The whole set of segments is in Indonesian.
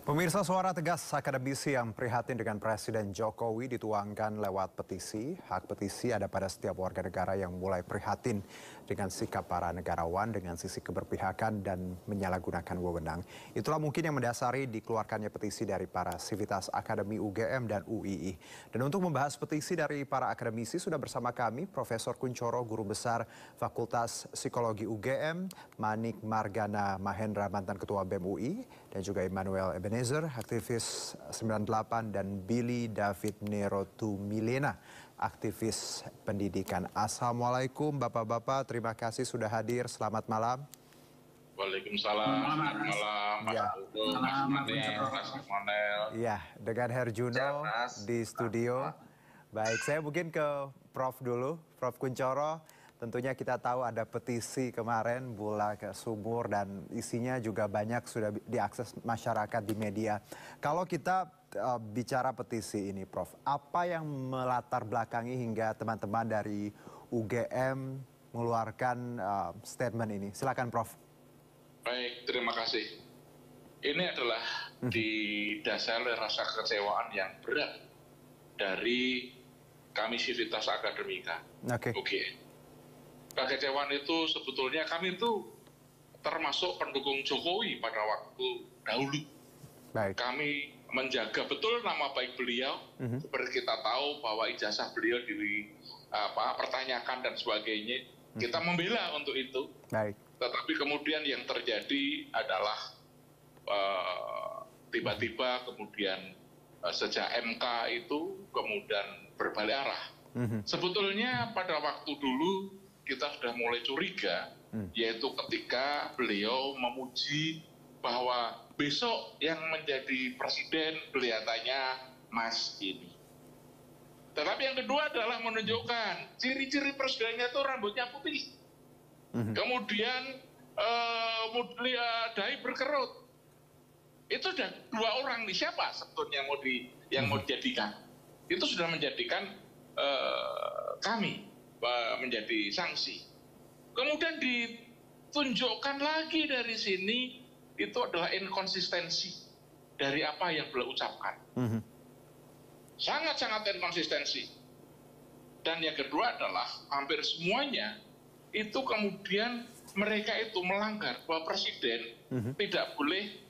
Pemirsa, suara tegas akademisi yang prihatin dengan Presiden Jokowi dituangkan lewat petisi. Hak petisi ada pada setiap warga negara yang mulai prihatin dengan sikap para negarawan dengan sisi keberpihakan dan menyalahgunakan wewenang. Itulah mungkin yang mendasari dikeluarkannya petisi dari para sivitas akademi UGM dan UII. Dan untuk membahas petisi dari para akademisi sudah bersama kami Profesor Kuncoro, Guru Besar Fakultas Psikologi UGM, Manik Margana Mahendra, mantan Ketua BEM UI, dan juga Immanuel Ebenezer, aktivis 98, dan Billy David Nerotu Milena, aktivis pendidikan. Assalamualaikum Bapak-Bapak, terima kasih sudah hadir, selamat malam. Waalaikumsalam, selamat malam, Pak Aldo, Mas Manik, Mas Monel. Iya, dengan Herjuno di studio. Baik, saya mungkin ke Prof dulu, Prof Kuncoro. Tentunya kita tahu ada petisi kemarin Bola ke Sumur dan isinya juga banyak sudah diakses masyarakat di media. Kalau kita bicara petisi ini, Prof, apa yang melatar belakangi hingga teman-teman dari UGM mengeluarkan statement ini? Silakan, Prof. Baik, terima kasih. Ini adalah didasari oleh rasa kekecewaan yang berat dari kami Sivitas Akademika. Oke. Kekecewaan itu sebetulnya kami itu termasuk pendukung Jokowi pada waktu dahulu. Baik. Kami menjaga betul nama baik beliau, seperti kita tahu bahwa ijazah beliau dipertanyakan dan sebagainya. Kita membela untuk itu. Baik. Tetapi kemudian yang terjadi adalah tiba-tiba kemudian sejak MK itu kemudian berbalik arah. Sebetulnya pada waktu dulu kita sudah mulai curiga, yaitu ketika beliau memuji bahwa besok yang menjadi presiden kelihatannya Mas ini. Tetapi yang kedua adalah menunjukkan ciri-ciri presidennya itu rambutnya putih. Kemudian dahi berkerut. Itu sudah dua orang nih, siapa sebetulnya yang mau dijadikan? Itu sudah menjadikan kami menjadi sanksi. Kemudian ditunjukkan lagi dari sini itu adalah inkonsistensi dari apa yang beliau ucapkan. Sangat-sangat inkonsistensi. Dan yang kedua adalah hampir semuanya itu kemudian mereka itu melanggar bahwa presiden tidak boleh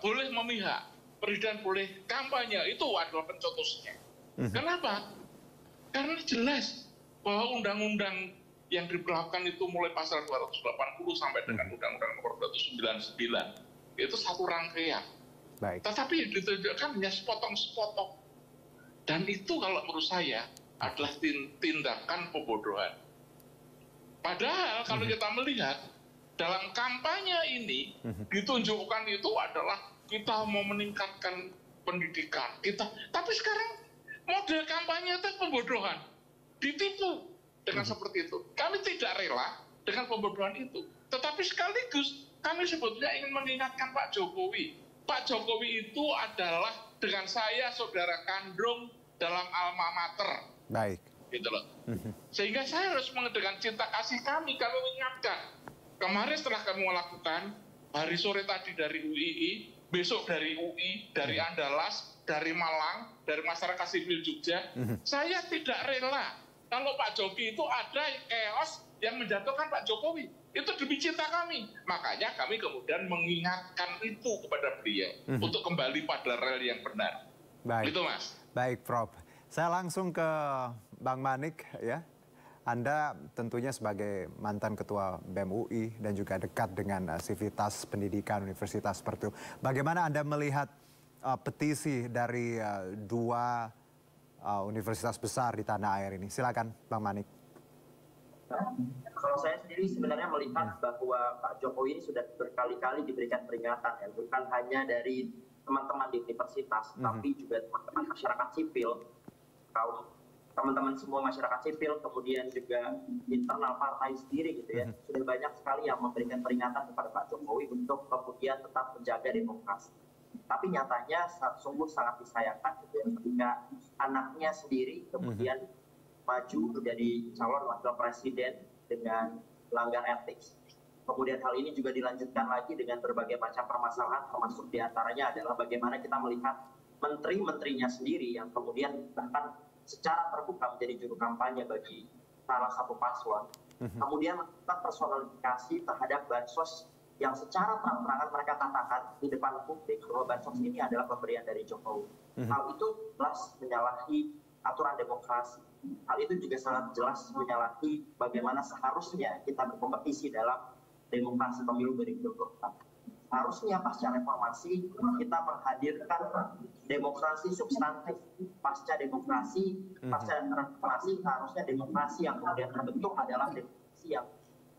boleh memihak, presiden boleh kampanye, itu adalah pencetusnya. Kenapa? Karena jelas bahwa undang-undang yang diberlakukan itu mulai pasal 280 sampai dengan undang-undang nomor 299 itu satu rangkaian. Baik. Tetapi yang ditunjukkan hanya sepotong-sepotong. Dan itu kalau menurut saya adalah tindakan pembodohan. Padahal kalau kita melihat dalam kampanye ini ditunjukkan itu adalah kita mau meningkatkan pendidikan kita. Tapi sekarang model kampanye itu pembodohan, ditipu dengan seperti itu. Kami tidak rela dengan pembodohan itu, tetapi sekaligus kami sebetulnya ingin mengingatkan Pak Jokowi. Pak Jokowi itu adalah dengan saya saudara kandung dalam alma mater. Baik. Gitu loh. Sehingga saya harus dengan cinta kasih kami mengingatkan. Kemarin setelah kami melakukan, hari sore tadi dari UII, besok dari UI, dari Andalas, dari Malang, dari masyarakat sipil Jogja, saya tidak rela kalau Pak Jokowi itu ada chaos yang menjatuhkan Pak Jokowi. Itu demi cinta kami. Makanya kami kemudian mengingatkan itu kepada beliau untuk kembali pada rel yang benar. Baik. Itu, Mas. Baik, Prof. Saya langsung ke Bang Manik, ya. Anda tentunya sebagai mantan Ketua BEM UI dan juga dekat dengan sivitas pendidikan universitas seperti itu. Bagaimana Anda melihat petisi dari dua universitas besar di tanah air ini? Silakan, Bang Manik. Kalau saya sendiri sebenarnya melihat bahwa Pak Jokowi ini sudah berkali-kali diberikan peringatan, ya, bukan hanya dari teman-teman di universitas, tapi juga teman-teman masyarakat sipil, teman-teman semua masyarakat sipil, kemudian juga internal partai sendiri gitu ya, sudah banyak sekali yang memberikan peringatan kepada Pak Jokowi untuk kemudian tetap menjaga demokrasi. Tapi nyatanya sungguh sangat disayangkan gitu ya, ketika anaknya sendiri kemudian maju menjadi calon wakil presiden dengan melanggar etik. Kemudian hal ini juga dilanjutkan lagi dengan berbagai macam permasalahan, termasuk diantaranya adalah bagaimana kita melihat menteri-menterinya sendiri yang kemudian bahkan secara terbuka menjadi juru kampanye bagi salah satu paslon. Kemudian melakukan personalifikasi terhadap bansos yang secara terang-terangan mereka katakan di depan publik bahwa bansos ini adalah pemberian dari Jokowi. Hal itu jelas menyalahi aturan demokrasi. Hal itu juga sangat jelas menyalahi bagaimana seharusnya kita berkompetisi dalam demokrasi pemilu 2024. Harusnya pasca reformasi kita menghadirkan demokrasi substantif. Pasca demokrasi reformasi harusnya demokrasi yang kemudian terbentuk adalah demokrasi yang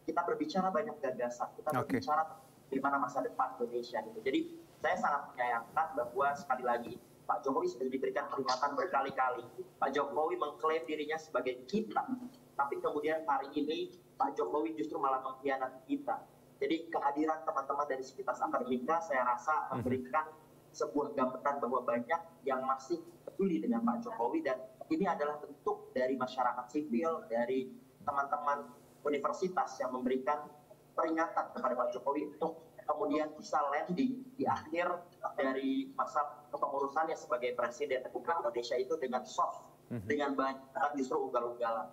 kita berbicara banyak gagasan, kita berbicara bagaimana masa depan Indonesia gitu. Jadi saya sangat menyayangkan bahwa sekali lagi Pak Jokowi sudah diberikan peringatan berkali-kali. Pak Jokowi mengklaim dirinya sebagai kita, tapi kemudian hari ini Pak Jokowi justru malah mengkhianati kita. Jadi kehadiran teman-teman dari Sivitas Akademika saya rasa memberikan sebuah gambaran bahwa banyak yang masih peduli dengan Pak Jokowi, dan ini adalah bentuk dari masyarakat sipil, dari teman-teman universitas yang memberikan peringatan kepada Pak Jokowi untuk kemudian bisa landing di akhir dari masa kepengurusannya sebagai Presiden Republik Indonesia itu dengan soft, dengan banyak justru ugal-ugalan.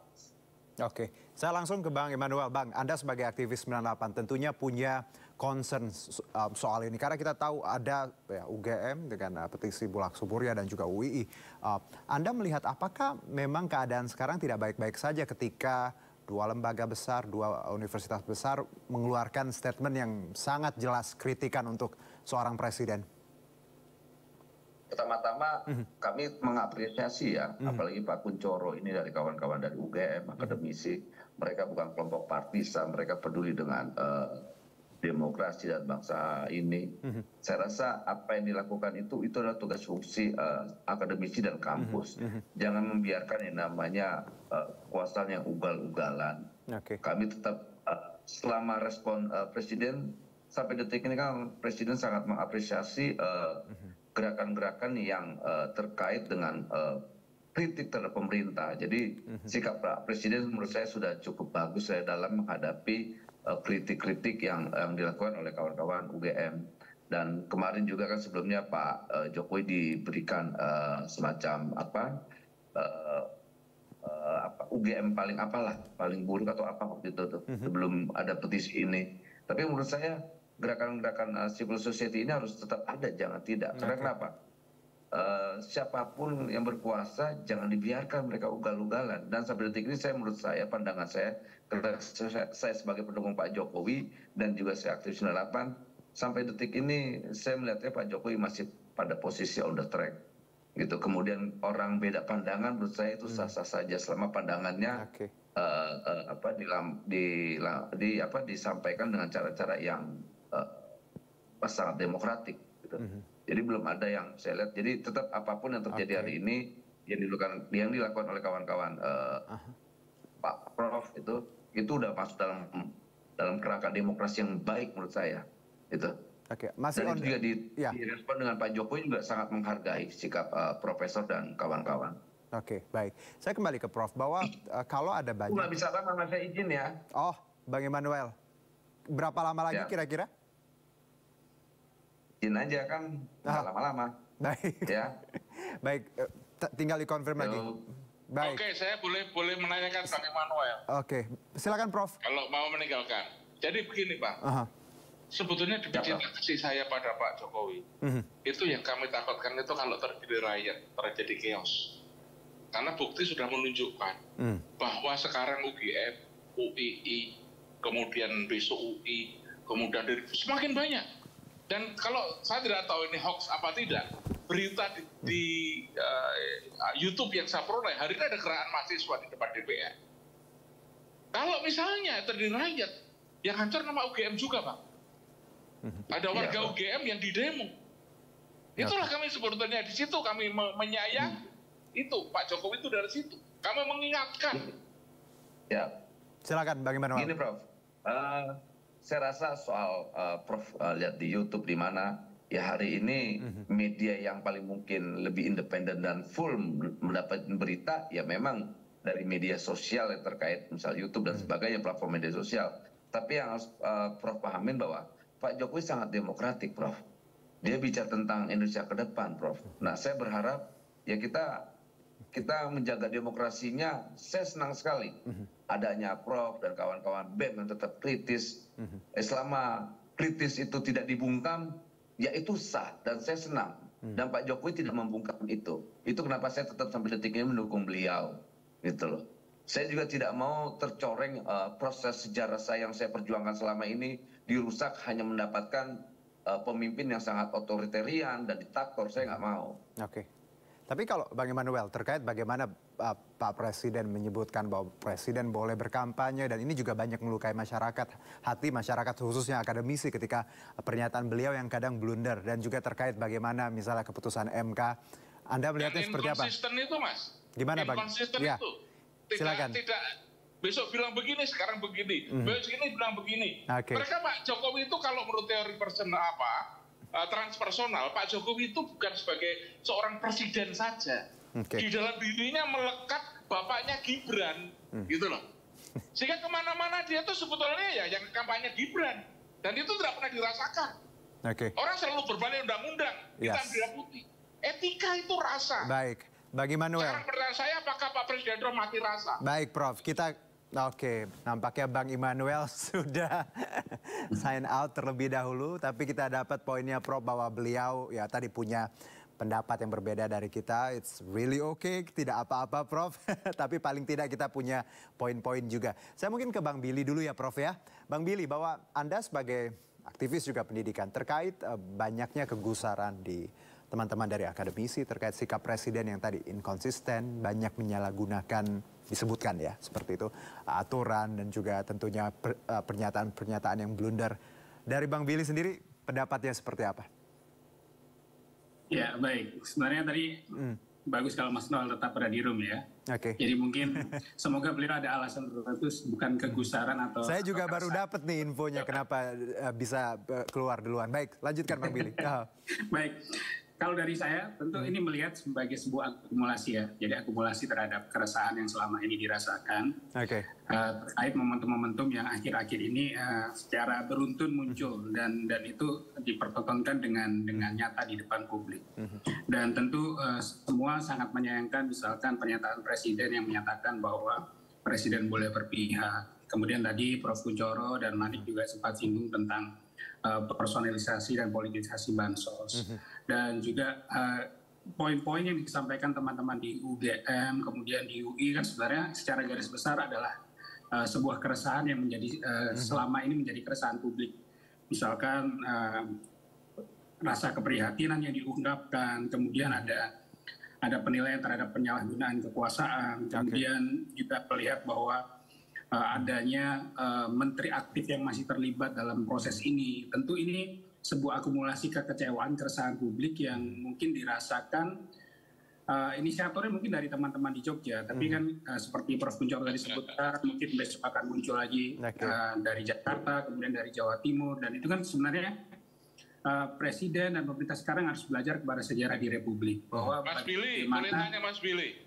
Oke, saya langsung ke Bang Immanuel. Bang, Anda sebagai aktivis 98 tentunya punya concern soal ini. Karena kita tahu ada UGM dengan petisi Bulak Suburya dan juga UII. Anda melihat apakah memang keadaan sekarang tidak baik-baik saja ketika dua lembaga besar, dua universitas besar mengeluarkan statement yang sangat jelas kritikan untuk seorang presiden? Pertama-tama kami mengapresiasi ya, apalagi Pak Kunchoro ini dari kawan-kawan dari UGM, akademisi, mereka bukan kelompok partisan, mereka peduli dengan demokrasi dan bangsa ini. Saya rasa apa yang dilakukan itu adalah tugas fungsi akademisi dan kampus. Jangan membiarkan yang namanya kekuasaan yang ugal-ugalan. Kami tetap selama respon Presiden sampai detik ini kan Presiden sangat mengapresiasi gerakan-gerakan yang terkait dengan kritik terhadap pemerintah. Jadi sikap Pak Presiden menurut saya sudah cukup bagus dalam menghadapi kritik-kritik yang dilakukan oleh kawan-kawan UGM. Dan kemarin juga kan sebelumnya Pak Jokowi diberikan semacam UGM paling buruk atau apa waktu itu sebelum ada petisi ini. Tapi menurut saya gerakan-gerakan civil society ini harus tetap ada, jangan tidak. Karena kenapa? Siapapun yang berkuasa jangan dibiarkan mereka ugal-ugalan. Dan sampai detik ini menurut saya, pandangan saya, karena saya sebagai pendukung Pak Jokowi dan juga saya aktif 98, sampai detik ini saya melihatnya Pak Jokowi masih pada posisi on the track. Gitu. Kemudian orang beda pandangan menurut saya itu sah-sah saja selama pandangannya disampaikan dengan cara-cara yang sangat demokratik gitu. Jadi belum ada yang saya lihat. Jadi tetap apapun yang terjadi hari ini yang dilakukan oleh kawan-kawan Pak Prof itu udah masuk dalam kerangka demokrasi yang baik menurut saya. Itu. Masih dan itu juga direspon dengan Pak Jokowi juga sangat menghargai sikap Profesor dan kawan-kawan. Baik. Saya kembali ke Prof bahwa kalau ada banyak. Nggak bisa lama, saya izin ya. Oh, Bang Immanuel. Berapa lama lagi kira-kira? Izin aja kan, nggak lama-lama. Baik. Ya. Baik, tinggal dikonfirm lagi. Baik. Oke, saya boleh menanyakan Bang Immanuel. Silakan Prof. Kalau mau meninggalkan. Jadi begini Pak. Sebetulnya demi cinta kasih saya pada Pak Jokowi, itu yang kami takutkan itu kalau terjadi riot, terjadi chaos. Karena bukti sudah menunjukkan bahwa sekarang UGM, UII, kemudian besok UI, kemudian semakin banyak. Dan kalau saya tidak tahu ini hoax apa tidak, berita di YouTube yang saya peroleh, hari ini ada gerakan mahasiswa di depan DPR. Kalau misalnya terjadi riot, yang hancur nama UGM juga Pak. Ada warga UGM yang didemo. Itulah kami sebetulnya di situ kami menyayangi itu Pak Jokowi itu dari situ. Kami mengingatkan. Ya. Silakan Bang Immanuel. Gini Prof, saya rasa soal Prof lihat di YouTube di mana ya hari ini media yang paling mungkin lebih independen dan full mendapat berita ya memang dari media sosial yang terkait misal YouTube dan sebagainya platform media sosial. Tapi yang harus Prof pahamin bahwa Pak Jokowi sangat demokratik, Prof. Dia bicara tentang Indonesia ke depan, Prof. Nah, saya berharap ya kita menjaga demokrasinya. Saya senang sekali adanya Prof dan kawan-kawan BEM yang tetap kritis. Selama kritis itu tidak dibungkam, ya itu sah dan saya senang. Dan Pak Jokowi tidak membungkam itu. Itu kenapa saya tetap sampai detik ini mendukung beliau, gitu loh. Saya juga tidak mau tercoreng proses sejarah saya yang saya perjuangkan selama ini dirusak hanya mendapatkan pemimpin yang sangat otoritarian dan diktator. Saya nggak mau. Oke. Tapi kalau Bang Immanuel terkait bagaimana Pak Presiden menyebutkan bahwa Presiden boleh berkampanye dan ini juga banyak melukai masyarakat, hati masyarakat khususnya akademisi ketika pernyataan beliau yang kadang blunder dan juga terkait bagaimana misalnya keputusan MK. Anda melihatnya seperti apa? Inkonsisten itu, Mas. Gimana Bang? Inkonsisten Ya. itu. Silakan. Tidak besok bilang begini, sekarang begini. Besok ini bilang begini. Okay. Mereka Pak Jokowi itu kalau menurut teori transpersonal, Pak Jokowi itu bukan sebagai seorang presiden saja. Okay. Di dalam dirinya melekat bapaknya Gibran, gitu loh. Sehingga kemana-mana dia tuh sebetulnya ya yang kampanye Gibran. Dan itu tidak pernah dirasakan. Okay. Orang selalu berbalik undang-undang, kita bendera putih. Etika itu rasa. Baik, Bang Immanuel. Sekarang pertanyaan saya, apakah Pak Presiden Trump mati rasa? Baik Prof, Oke, nampaknya Bang Immanuel sudah sign out terlebih dahulu. Tapi kita dapat poinnya Prof bahwa beliau ya tadi punya pendapat yang berbeda dari kita. It's really okay, tidak apa-apa Prof. Tapi paling tidak kita punya poin-poin juga. Saya mungkin ke Bang Billy dulu ya Prof ya. Bang Billy, bahwa Anda sebagai aktivis juga pendidikan terkait banyaknya kegusaran di teman-teman dari akademisi terkait sikap presiden yang tadi inkonsisten, banyak menyalahgunakan, disebutkan ya seperti itu, aturan dan juga tentunya pernyataan-pernyataan yang blunder. Dari Bang Billy sendiri pendapatnya seperti apa? Ya baik, sebenarnya tadi bagus kalau Mas Noel tetap berada di room ya. Oke. Jadi mungkin semoga beliau ada alasan tertentu, bukan kegusaran atau... Saya juga baru dapat nih infonya kenapa bisa keluar duluan. Baik, lanjutkan Bang Billy. Baik. Kalau dari saya, tentu ini melihat sebagai sebuah akumulasi ya. Jadi akumulasi terhadap keresahan yang selama ini dirasakan. Oke. Terkait momentum-momentum yang akhir-akhir ini secara beruntun muncul. Dan itu dipertontonkan dengan nyata di depan publik. Dan tentu semua sangat menyayangkan misalkan pernyataan Presiden yang menyatakan bahwa Presiden boleh berpihak. Kemudian tadi Prof. Kunchoro dan Manik juga sempat singgung tentang personalisasi dan politisasi bansos. Dan juga poin-poin yang disampaikan teman-teman di UGM, kemudian di UI kan sebenarnya secara garis besar adalah sebuah keresahan yang menjadi selama ini menjadi keresahan publik. Misalkan rasa keprihatinan yang diungkapkan, kemudian ada penilaian terhadap penyalahgunaan kekuasaan, kemudian juga melihat bahwa adanya menteri aktif yang masih terlibat dalam proses ini. Tentu ini sebuah akumulasi kekecewaan, keresahan publik yang mungkin dirasakan inisiatornya mungkin dari teman-teman di Jogja. Tapi kan seperti Prof. Kunchoro tadi sebutkan, mungkin besok akan muncul lagi dari Jakarta, kemudian dari Jawa Timur. Dan itu kan sebenarnya Presiden dan pemerintah sekarang harus belajar kepada sejarah di Republik. Bahwa Mas Billy, boleh tanya Mas Billy.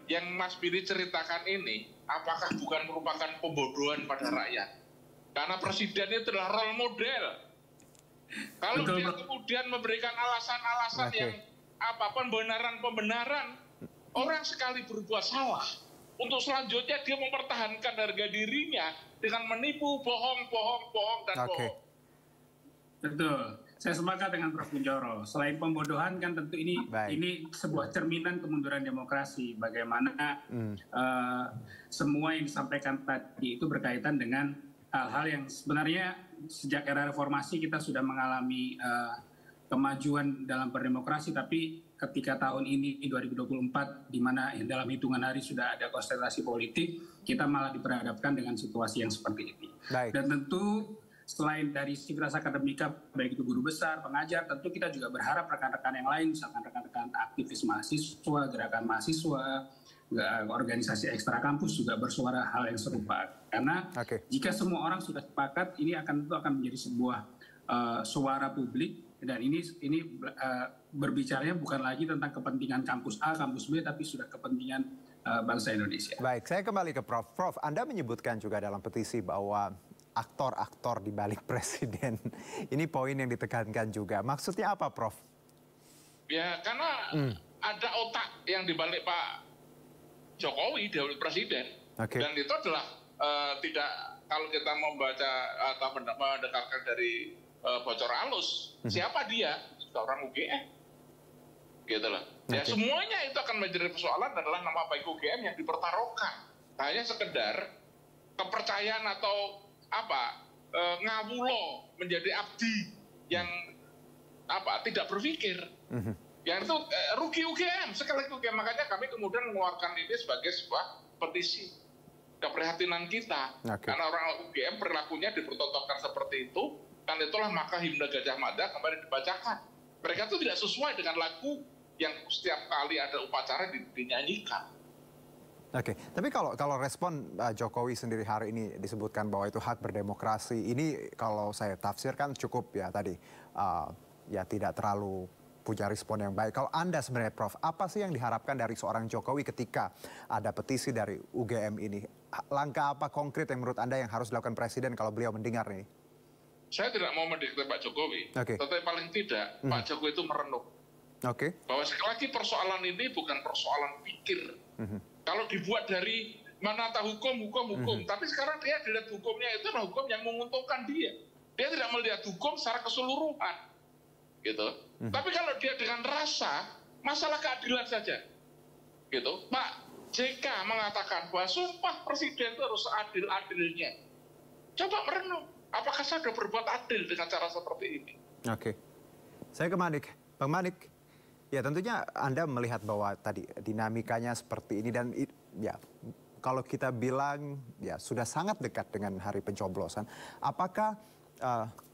Yang Mas Billy ceritakan ini, apakah bukan merupakan pembodohan pada rakyat? Karena presiden itu adalah role model. Kalau dia kemudian memberikan alasan-alasan yang pembenaran, orang sekali berbuat salah, untuk selanjutnya dia mempertahankan harga dirinya dengan menipu, bohong, dan bohong. Betul. Saya sepakat dengan Prof. Kunchoro. Selain pembodohan kan tentu ini sebuah cerminan kemunduran demokrasi. Bagaimana semua yang disampaikan tadi itu berkaitan dengan hal-hal yang sebenarnya sejak era reformasi kita sudah mengalami kemajuan dalam berdemokrasi. Tapi ketika tahun ini 2024 di mana dalam hitungan hari sudah ada konstelasi politik, kita malah diperhadapkan dengan situasi yang seperti ini. Dan tentu selain dari sivitas akademika, baik itu guru besar, pengajar, tentu kita juga berharap rekan-rekan yang lain, misalkan rekan-rekan aktivis mahasiswa, gerakan mahasiswa, organisasi ekstra kampus juga bersuara hal yang serupa. Karena jika semua orang sudah sepakat, ini tentu akan menjadi sebuah suara publik, dan ini berbicaranya bukan lagi tentang kepentingan kampus A, kampus B, tapi sudah kepentingan bangsa Indonesia. Baik, saya kembali ke Prof. Prof, Anda menyebutkan juga dalam petisi bahwa aktor-aktor di balik presiden. Ini poin yang ditekankan juga. Maksudnya apa, Prof? Ya, karena ada otak yang dibalik Pak Jokowi, di presiden. Dan itu adalah tidak, kalau kita membaca atau mendekatkan dari bocor halus, siapa dia? Seorang UGM. Gitu loh. Ya, semuanya itu akan menjadi persoalan adalah nama baik UGM yang dipertaruhkan. Hanya sekedar kepercayaan atau ngawulo menjadi abdi yang tidak berpikir. Yang itu rugi UGM, sekali lagi UGM. Makanya kami kemudian mengeluarkan ini sebagai sebuah petisi keprihatinan kita. Karena orang UGM perilakunya dipertontonkan seperti itu, kan itulah maka himne Gajah Mada kembali dibacakan. Mereka itu tidak sesuai dengan lagu yang setiap kali ada upacara dinyanyikan. Tapi kalau respon Jokowi sendiri hari ini disebutkan bahwa itu hak berdemokrasi, ini kalau saya tafsirkan cukup ya tadi, ya tidak terlalu punya respon yang baik. Kalau Anda sebenarnya, Prof, apa sih yang diharapkan dari seorang Jokowi ketika ada petisi dari UGM ini? Langkah apa konkret yang menurut Anda yang harus dilakukan Presiden kalau beliau mendengar nih? Saya tidak mau mendikte Pak Jokowi, tetapi paling tidak Pak Jokowi itu merenung. Bahwa sekali lagi persoalan ini bukan persoalan pikir. Kalau dibuat dari menata hukum, tapi sekarang dia dilihat hukumnya itu adalah hukum yang menguntungkan dia. Dia tidak melihat hukum secara keseluruhan, gitu. Tapi kalau dia dengan rasa, masalah keadilan saja, gitu. Pak JK mengatakan bahwa sumpah presiden itu harus adil-adilnya. Coba merenung, apakah saya sudah berbuat adil dengan cara seperti ini? Saya ke Manik, Bang Manik. Ya tentunya Anda melihat bahwa tadi dinamikanya seperti ini dan ya kalau kita bilang ya sudah sangat dekat dengan hari pencoblosan. Apakah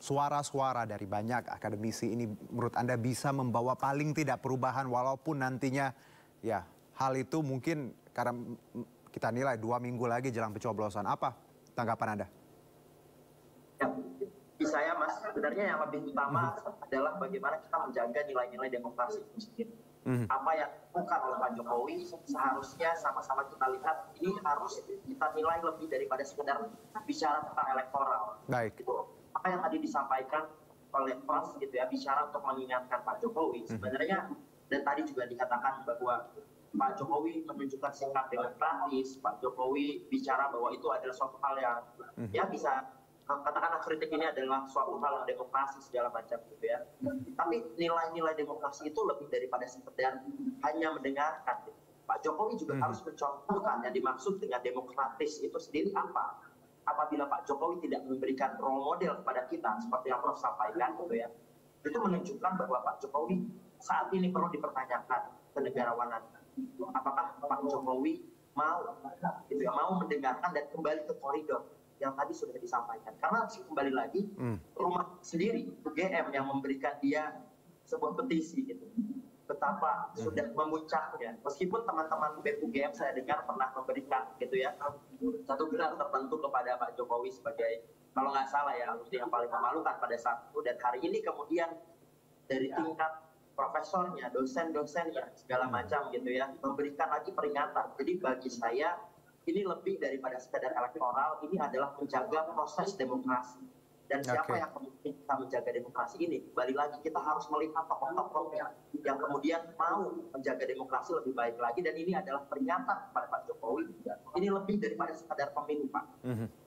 suara-suara dari banyak akademisi ini menurut Anda bisa membawa paling tidak perubahan walaupun nantinya ya hal itu mungkin karena kita nilai 2 minggu lagi jelang pencoblosan. Apa tanggapan Anda? Saya, Mas, sebenarnya yang lebih utama adalah bagaimana kita menjaga nilai-nilai demokrasi itu sendiri. Apa yang dilakukan oleh Pak Jokowi seharusnya sama-sama kita lihat ini harus kita nilai lebih daripada sekedar bicara tentang elektoral. Apa yang tadi disampaikan oleh Prof gitu ya, bicara untuk mengingatkan Pak Jokowi sebenarnya, dan tadi juga dikatakan bahwa Pak Jokowi menunjukkan sikap demokratis, Pak Jokowi bicara bahwa itu adalah suatu hal yang ya bisa katakanlah kritik ini adalah suatu hal yang demokrasi segala macam gitu ya. Tapi nilai-nilai demokrasi itu lebih daripada sekedar hanya mendengarkan. Pak Jokowi juga harus mencontohkan yang dimaksud dengan demokratis itu sendiri apa. Apabila Pak Jokowi tidak memberikan role model kepada kita seperti yang Prof sampaikan gitu ya, itu menunjukkan bahwa Pak Jokowi saat ini perlu dipertanyakan kenegarawanan. Apakah Pak Jokowi mau gitu ya, mau mendengarkan dan kembali ke koridor yang tadi sudah disampaikan. Karena kembali lagi, rumah sendiri, UGM yang memberikan dia sebuah petisi gitu. Betapa sudah memuncaknya. Meskipun teman-teman BEM UGM saya dengar pernah memberikan gitu ya, satu gelar tertentu kepada Pak Jokowi sebagai, kalau nggak salah ya, yang paling memalukan pada saat itu. Dan hari ini kemudian dari tingkat profesornya, dosen-dosennya, segala macam gitu ya, memberikan lagi peringatan. Jadi bagi saya, ini lebih daripada sekadar elektoral, ini adalah menjaga proses demokrasi. Dan siapa yang bisa menjaga demokrasi ini? Kembali lagi, kita harus melihat tokoh-tokohnya yang kemudian mau menjaga demokrasi lebih baik lagi. Dan ini adalah peringatan kepada Pak Jokowi. Ini lebih daripada sekadar pemilu, Pak.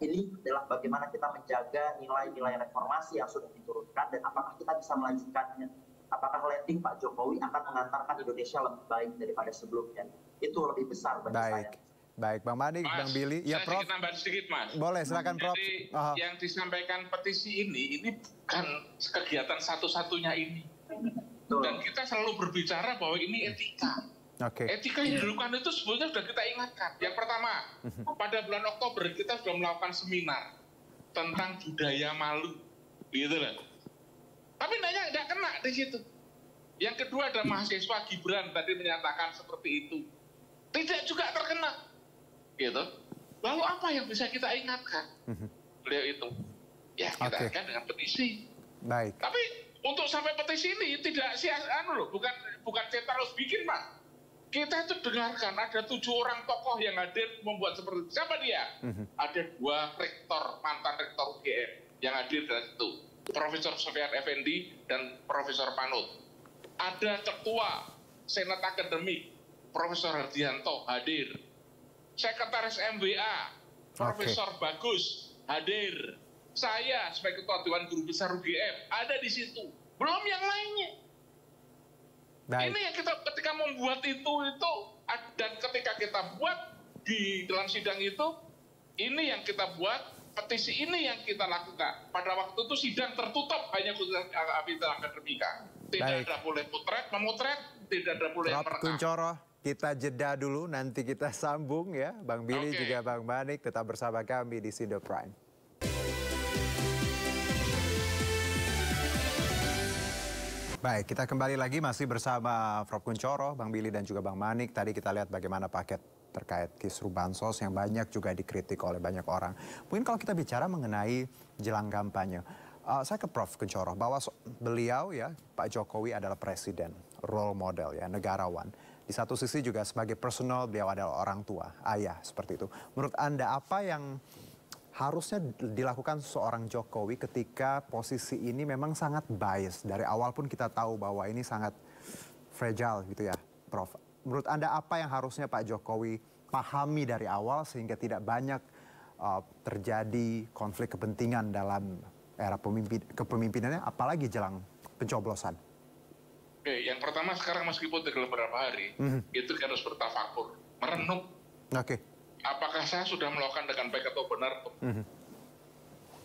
Ini adalah bagaimana kita menjaga nilai-nilai reformasi yang sudah diturunkan dan apakah kita bisa melanjutkannya. Apakah landing Pak Jokowi akan mengantarkan Indonesia lebih baik daripada sebelumnya. Itu lebih besar bagi saya. Baik, Bang Manik, Bang Billy. Ya, Prof. Saya tambahan sedikit, Mas. Boleh, silakan, Prof. Jadi, yang disampaikan petisi ini bukan kegiatan satu-satunya ini. Dan kita selalu berbicara bahwa ini etika. Etika yang dilakukan itu sebetulnya sudah kita ingatkan. Yang pertama, pada bulan Oktober kita sudah melakukan seminar tentang budaya malu. Gitu loh. Tapi nggak kena di situ. Yang kedua ada mahasiswa Gibran tadi menyatakan seperti itu. Tidak juga terkena. Gitu. Lalu apa yang bisa kita ingatkan? Beliau itu. Ya kita ingatkan dengan petisi. Tapi untuk sampai petisi ini tidak bukan kita harus bikin, Mas. Kita itu dengarkan ada 7 orang tokoh yang hadir membuat seperti itu. Siapa dia? Ada 2 rektor, mantan rektor UGM yang hadir dari situ. Profesor Sofyan Effendi dan Profesor Panut. Ada ketua Senat Akademik, Profesor Hardianto hadir. Sekretaris MBA, Profesor Bagus hadir. Saya sebagai ketua Dewan Guru Besar UGM ada di situ. Belum yang lainnya. Baik. Ini yang kita ketika membuat itu dan ketika kita buat di dalam sidang itu, ini yang kita buat, petisi ini yang kita lakukan. Pada waktu itu sidang tertutup hanya khusus Abidal Akademika. Tidak Baik. ada boleh memotret, tidak ada boleh Prof. merekam. Kunchoro, kita jeda dulu, nanti kita sambung ya. Bang Billy Oke. juga Bang Manik tetap bersama kami di Sindo Prime. Baik, kita kembali lagi masih bersama Prof. Kunchoro, Bang Billy dan juga Bang Manik. Tadi kita lihat bagaimana paket terkait kisru bansos yang banyak juga dikritik oleh banyak orang. Mungkin kalau kita bicara mengenai jelang kampanye, saya ke Prof. Kunchoro bahwa beliau ya Pak Jokowi adalah presiden, role model ya, negarawan. Di satu sisi juga sebagai personal beliau adalah orang tua, ayah seperti itu. Menurut Anda apa yang harusnya dilakukan seorang Jokowi ketika posisi ini memang sangat bias. Dari awal pun kita tahu bahwa ini sangat fragile gitu ya, Prof. Menurut Anda apa yang harusnya Pak Jokowi pahami dari awal sehingga tidak banyak terjadi konflik kepentingan dalam era kepemimpinannya, apalagi jelang pencoblosan? Oke, yang pertama sekarang meskipun tinggal beberapa hari, itu harus bertafakur, merenung. Oke. Apakah saya sudah melakukan dengan baik atau benar?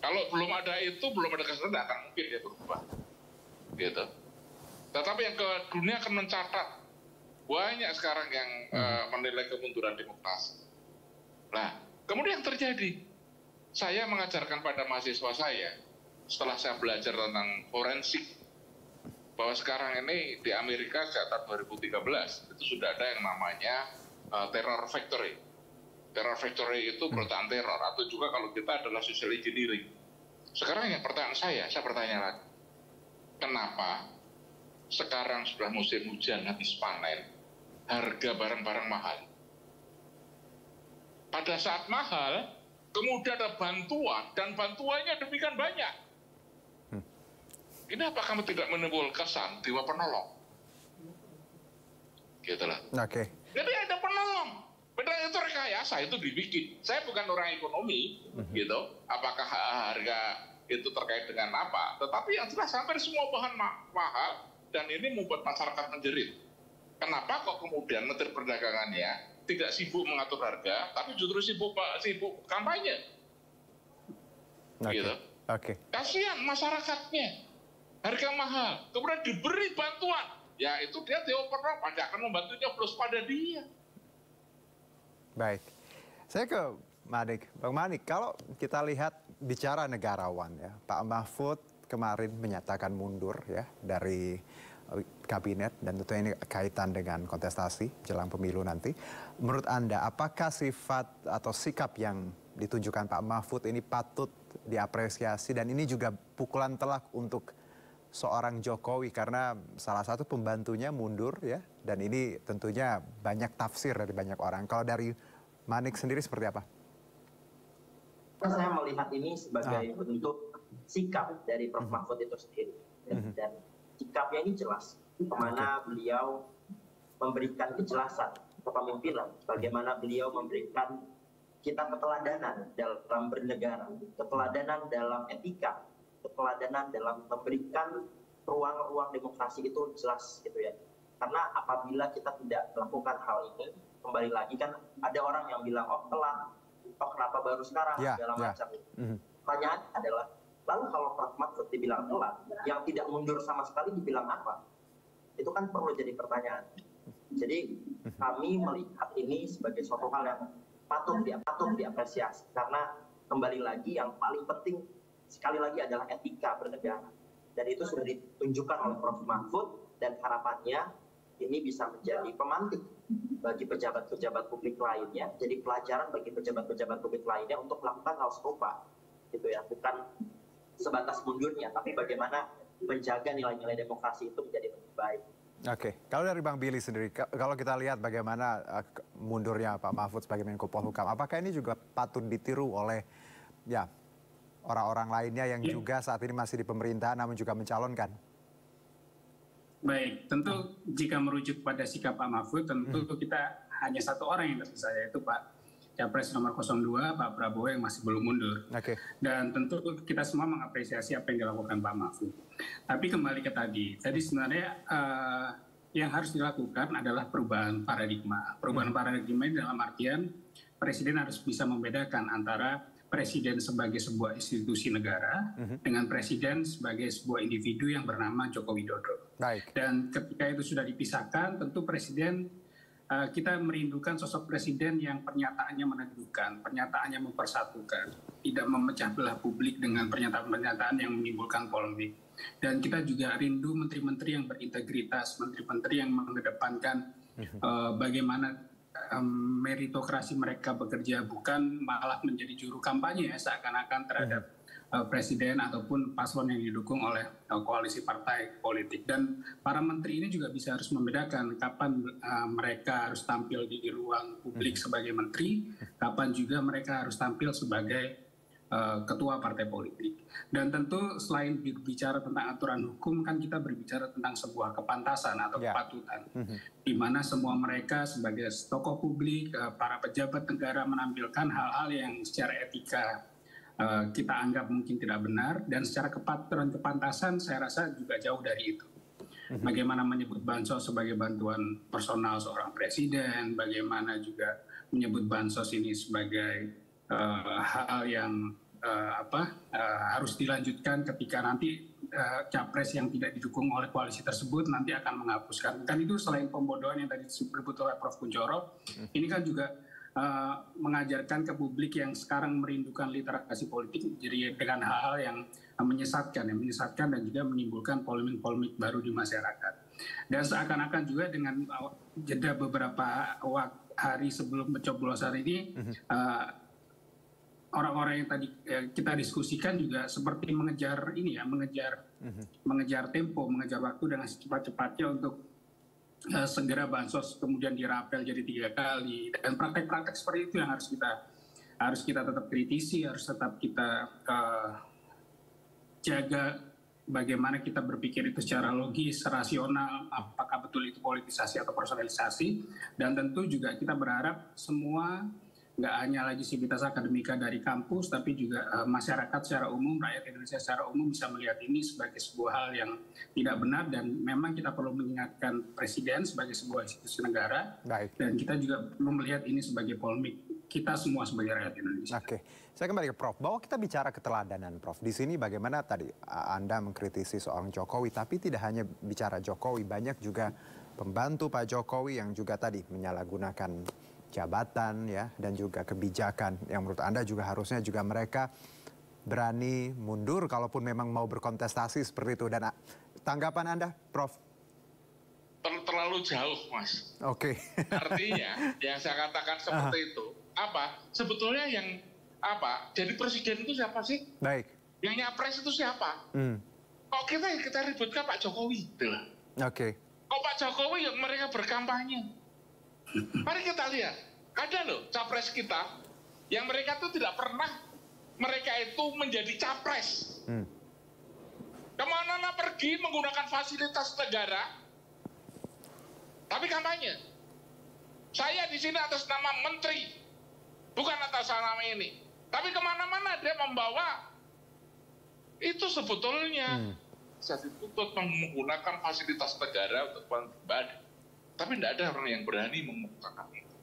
Kalau belum ada itu, belum ada kesadaran, tidak akan mungkin dia berubah. Gitu. Tetapi yang dunia akan mencatat banyak sekarang yang menilai kemunduran demokrasi. Nah, kemudian yang terjadi, saya mengajarkan pada mahasiswa saya setelah saya belajar tentang forensik bahwa sekarang ini di Amerika sejak tahun 2013 itu sudah ada yang namanya terror factory. Terror factory itu perusahaan teror, atau juga kalau kita adalah social engineering. Sekarang yang pertanyaan saya bertanya lagi, kenapa sekarang sudah musim hujan habis panen, harga barang-barang mahal? Pada saat mahal, kemudian ada bantuan, dan bantuannya demikian banyak. Ini apa kamu tidak menimbul kesan dewa penolong? Gitu lah. Oke. Jadi ada penolong. Padahal itu rekayasa, itu dibikin. Saya bukan orang ekonomi, gitu. Apakah harga itu terkait dengan apa? Tetapi yang jelas hampir semua bahan mahal dan ini membuat masyarakat menjerit. Kenapa kok kemudian Menteri Perdagangannya tidak sibuk mengatur harga, tapi justru sibuk kampanye? Gitu. Oke. Kasihan masyarakatnya, harga mahal, kemudian diberi bantuan. Ya itu dia dioper, pada akan membantunya plus pada dia. Baik, saya ke Manik. Bang Manik, kalau kita lihat bicara negarawan ya, Pak Mahfud kemarin menyatakan mundur ya dari kabinet dan tentu ini kaitan dengan kontestasi jelang pemilu nanti. Menurut Anda, apakah sifat atau sikap yang ditunjukkan Pak Mahfud ini patut diapresiasi dan ini juga pukulan telak untuk seorang Jokowi karena salah satu pembantunya mundur ya, dan ini tentunya banyak tafsir dari banyak orang. Kalau dari Manik sendiri seperti apa? Saya melihat ini sebagai bentuk sikap dari Prof. Mahfud itu sendiri, dan sikapnya ini jelas, kemana beliau memberikan kejelasan kepemimpinan, bagaimana beliau memberikan kita keteladanan dalam bernegara, keteladanan dalam etika, keteladanan dalam memberikan ruang-ruang demokrasi itu jelas gitu ya. Karena apabila kita tidak melakukan hal ini, kembali lagi kan ada orang yang bilang oh telat, oh kenapa baru sekarang, segala macam. Pertanyaan adalah, lalu kalau Prof. Mahfud dibilang telat, yang tidak mundur sama sekali dibilang apa? Itu kan perlu jadi pertanyaan. Jadi kami melihat ini sebagai suatu hal yang patut diapresiasi, karena kembali lagi yang paling penting sekali lagi adalah etika bernegara, dan itu sudah ditunjukkan oleh Prof. Mahfud, dan harapannya ini bisa menjadi pemantik bagi pejabat-pejabat publik lainnya, jadi pelajaran bagi pejabat-pejabat publik lainnya untuk melakukan hal serupa, gitu ya, bukan sebatas mundurnya, tapi bagaimana menjaga nilai-nilai demokrasi itu menjadi lebih baik. Oke, kalau dari Bang Billy sendiri, kalau kita lihat bagaimana mundurnya Pak Mahfud sebagai Menko Polhukam, apakah ini juga patut ditiru oleh ya orang-orang lainnya yang juga saat ini masih di pemerintahan namun juga mencalonkan? Baik, tentu jika merujuk pada sikap Pak Mahfud, tentu kita hanya satu orang yang tersisa, yaitu Pak Capres nomor 02, Pak Prabowo yang masih belum mundur. Oke. Dan tentu kita semua mengapresiasi apa yang dilakukan Pak Mahfud. Tapi kembali ke tadi sebenarnya yang harus dilakukan adalah perubahan paradigma. Perubahan paradigma ini dalam artian Presiden harus bisa membedakan antara Presiden sebagai sebuah institusi negara dengan Presiden sebagai sebuah individu yang bernama Joko Widodo. Baik. Dan ketika itu sudah dipisahkan, tentu Presiden kita merindukan sosok presiden yang pernyataannya meneguhkan, pernyataannya mempersatukan, tidak memecah belah publik dengan pernyataan-pernyataan yang menimbulkan polemik. Dan kita juga rindu menteri-menteri yang berintegritas, menteri-menteri yang mengedepankan bagaimana meritokrasi mereka bekerja, bukan malah menjadi juru kampanye seakan-akan terhadap presiden ataupun paslon yang didukung oleh koalisi partai politik. Dan para menteri ini juga harus membedakan kapan mereka harus tampil di ruang publik sebagai menteri, kapan juga mereka harus tampil sebagai ketua partai politik. Dan tentu selain berbicara tentang aturan hukum, kan kita berbicara tentang sebuah kepantasan atau kepatutan, di mana semua mereka sebagai tokoh publik, para pejabat negara menampilkan hal-hal yang secara etika kita anggap mungkin tidak benar, dan secara kepatutan kepantasan saya rasa juga jauh dari itu. Bagaimana menyebut bansos sebagai bantuan personal seorang presiden, bagaimana juga menyebut bansos ini sebagai hal yang harus dilanjutkan ketika nanti capres yang tidak didukung oleh koalisi tersebut nanti akan menghapuskan. Kan itu selain pembodohan yang tadi disebut oleh Prof. Kunchoro, ini kan juga mengajarkan ke publik yang sekarang merindukan literasi politik jadi dengan hal-hal yang menyesatkan dan juga menimbulkan polemik-polemik baru di masyarakat. Dan seakan-akan juga dengan jeda beberapa hari sebelum pencoblosan ini orang-orang yang tadi kita diskusikan juga seperti mengejar tempo, mengejar waktu dengan secepat-cepatnya untuk segera bansos kemudian dirapel jadi 3 kali, dan praktek-praktek seperti itu yang harus kita tetap kritisi, harus tetap kita jaga bagaimana kita berpikir itu secara logis, rasional, apakah betul itu politisasi atau personalisasi. Dan tentu juga kita berharap semua, nggak hanya lagi sivitas akademika dari kampus, tapi juga masyarakat secara umum, rakyat Indonesia secara umum bisa melihat ini sebagai sebuah hal yang tidak benar, dan memang kita perlu mengingatkan Presiden sebagai sebuah institusi negara. Baik. Dan kita juga perlu melihat ini sebagai polemik kita semua sebagai rakyat Indonesia. Oke, saya kembali ke Prof. Bahwa kita bicara keteladanan, Prof. Di sini bagaimana tadi Anda mengkritisi seorang Jokowi, tapi tidak hanya bicara Jokowi, banyak juga pembantu Pak Jokowi yang juga tadi menyalahgunakan jabatan ya, dan juga kebijakan yang menurut Anda juga harusnya juga mereka berani mundur kalaupun memang mau berkontestasi seperti itu. Dan tanggapan Anda, Prof? Terlalu jauh, Mas. Oke. Artinya yang saya katakan seperti itu, sebetulnya yang jadi presiden itu siapa sih? Baik. Yang nyapres itu siapa? Kok kita ributkan Pak Jokowi gitu lah. Oke. Kok Pak Jokowi yang mereka berkampanye? Mari kita lihat, ada loh capres kita yang mereka itu tidak pernah mereka itu menjadi capres. Kemana-mana pergi menggunakan fasilitas negara, tapi kampanye. Saya di sini atas nama menteri, bukan atas nama ini. Tapi kemana-mana dia membawa itu sebetulnya saya dituntut menggunakan fasilitas negara untuk pribadi. Tapi tidak ada orang yang berani mengungkapkan itu.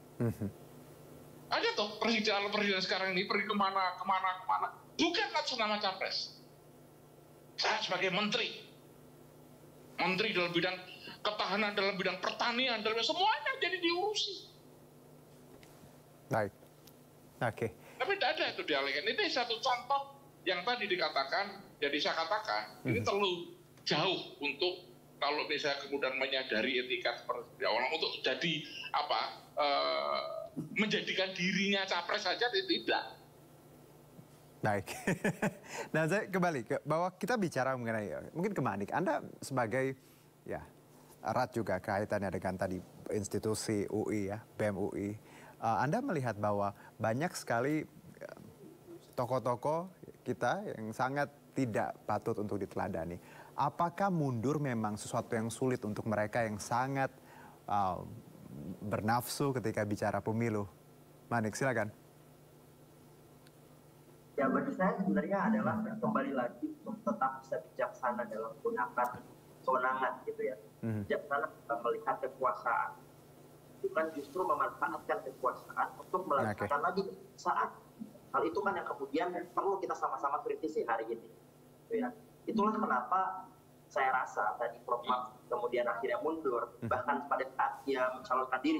Ada toh presiden sekarang ini pergi kemana, bukan atas nama capres. Saya sebagai menteri dalam bidang ketahanan, dalam bidang pertanian, dalam semuanya jadi diurusi. Baik. Oke. Tapi tidak ada itu dialihkan. Ini satu contoh yang tadi dikatakan, jadi saya katakan ini terlalu jauh untuk kalau misalnya kemudian menyadari etika seperti orang untuk jadi menjadikan dirinya capres saja tidak. Baik. Nah, saya kembali ke bahwa kita bicara mengenai mungkin ke Manik. Anda sebagai erat juga kaitannya dengan tadi institusi UI ya, BEM UI. Anda melihat bahwa banyak sekali tokoh-tokoh kita yang sangat tidak patut untuk diteladani. Apakah mundur memang sesuatu yang sulit untuk mereka yang sangat bernafsu ketika bicara pemilu? Manik, silakan. Ya, bagi saya sebenarnya adalah kembali lagi untuk tetap bisa bijaksana dalam menggunakan kewenangan gitu ya. Bijaksana dalam melihat kekuasaan. Bukan justru memanfaatkan kekuasaan untuk melakukan lagi kekuasaan. Hal itu kan yang kemudian perlu kita sama-sama kritisi hari ini. Gitu ya. Itulah kenapa saya rasa tadi Prof. Mahfud kemudian akhirnya mundur. Bahkan pada saat dia mencalonkan diri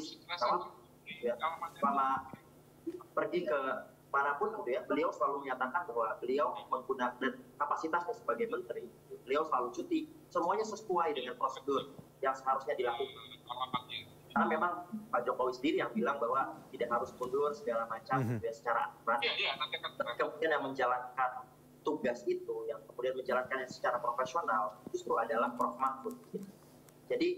selama pergi ke manapun gitu ya, beliau selalu menyatakan bahwa beliau menggunakan kapasitasnya sebagai menteri, beliau selalu cuti, semuanya sesuai dengan prosedur yang seharusnya dilakukan. Karena memang Pak Jokowi sendiri yang bilang bahwa tidak harus mundur segala macam gitu ya, secara aturan. Kemudian yang menjalankan tugas itu, yang kemudian menjalankannya secara profesional, justru adalah Prof. Mahfud. Gitu. Jadi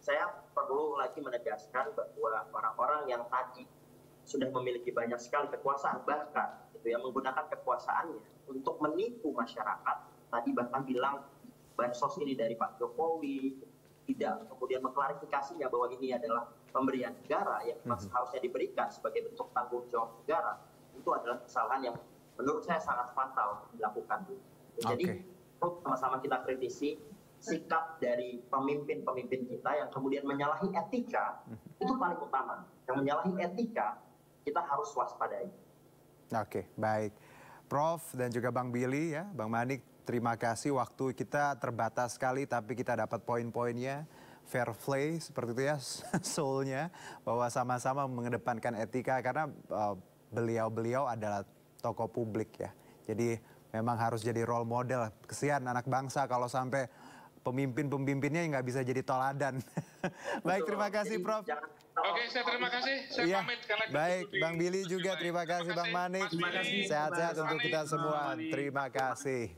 saya perlu lagi menegaskan bahwa orang-orang yang tadi sudah memiliki banyak sekali kekuasaan, bahkan itu yang menggunakan kekuasaannya untuk menipu masyarakat, tadi bahkan bilang bansos ini dari Pak Jokowi, tidak kemudian mengklarifikasinya bahwa ini adalah pemberian negara yang seharusnya diberikan sebagai bentuk tanggung jawab negara, itu adalah kesalahan yang menurut saya sangat fatal dilakukan. Jadi sama-sama kita kritisi sikap dari pemimpin-pemimpin kita yang kemudian menyalahi etika, itu paling utama. Yang menyalahi etika, kita harus waspadai. Oke, baik. Prof dan juga Bang Billy ya, Bang Manik, terima kasih. Waktu kita terbatas sekali, tapi kita dapat poin-poinnya. Fair play, seperti itu ya, soul-nya. Bahwa sama-sama mengedepankan etika, karena beliau-beliau adalah tokoh publik ya. Jadi memang harus jadi role model. Kesian anak bangsa kalau sampai pemimpin-pemimpinnya nggak bisa jadi toladan. Baik, terima kasih Prof. Oke, saya terima kasih. Saya pamit karena baik, Bang Billy juga terima kasih, Bang Manik. Sehat-sehat untuk kita semua. Terima kasih.